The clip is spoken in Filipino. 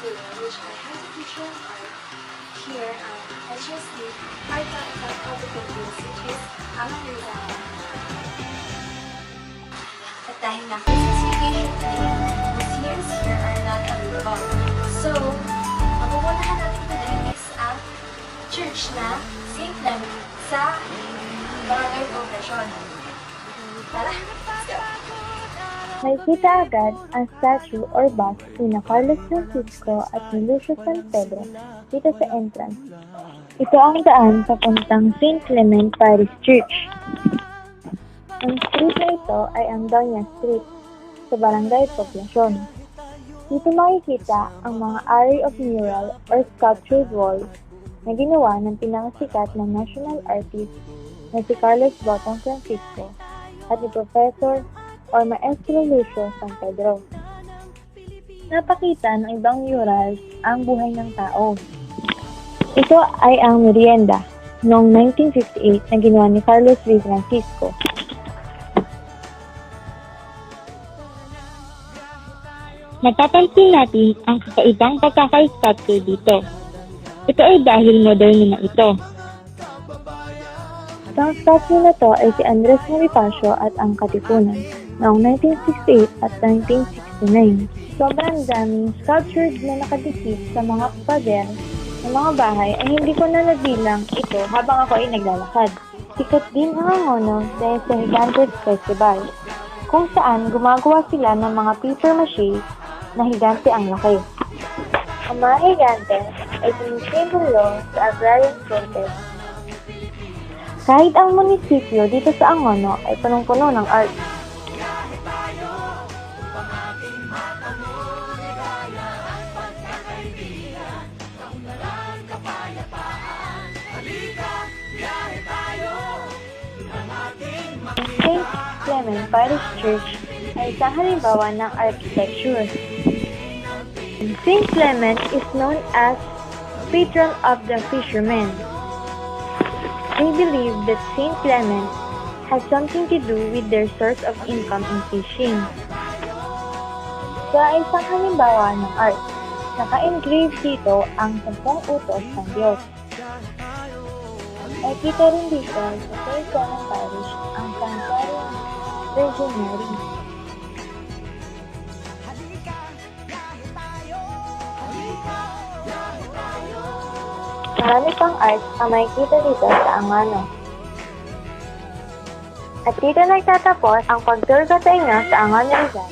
school which I had a teacher of art here at HSD Art of Public Abuse, which is Alan Rizal. At dahil na classification today, these years here are not available. So, ang pupuntahan natin today is ang church na St. Clement sa Barangay Poblacion. Tara, let's go! Makikita agad ang statue or bust ni Carlos Francisco at ni Lucio San Pedro dito sa entrance. Ito ang daan papuntang St. Clement Parish Church. Ang street na ito ay ang Doña Street sa Barangay Poblacion. Dito makikita ang mga array of mural or sculptured walls na ginawa ng pinakasikat na national artist na si Carlos Bautong Francisco at ni Professor or Maestro Lucio San Pedro. Napakita ng ibang murals ang buhay ng tao. Ito ay ang merienda noong 1958 na ginawa ni Carlos V. Francisco. Mapapansin natin ang kakaibang pagkaka-sculpture dito. Ito ay dahil moderno na ito. Ang statue na to ay si Andres Bonifacio at ang Katipunan noong 1968 at 1969. Sobrang daming sculptured na nakadikit sa mga pader ng mga bahay ay hindi ko na nabilang ito habang ako ay naglalakad. Sikat din ang Angono dahil sa Gigantes Festival, kung saan gumagawa sila ng mga paper mache na higante ang laki. Ang mga higante ay sumisimbolo sa agrarian protest. Kahit ang munisipyo dito sa Angono ay punong-puno ng art. St. Clement Parish Church ay isang halimbawa ng architecture. St. Clement is known as patron of the fishermen. They believe that St. Clement has something to do with their source of income in fishing. Sa isang halimbawa ng art, naka-engrave dito ang 10 utos ng Diyos. Nakikita rin dito sa St. Clement Parish ang Sanctuary Virgin Mary. Marami pang art ang makikita dito sa Angono. At dito nagtatapos ang pag-tour ko sa inyo sa Angono Rizal.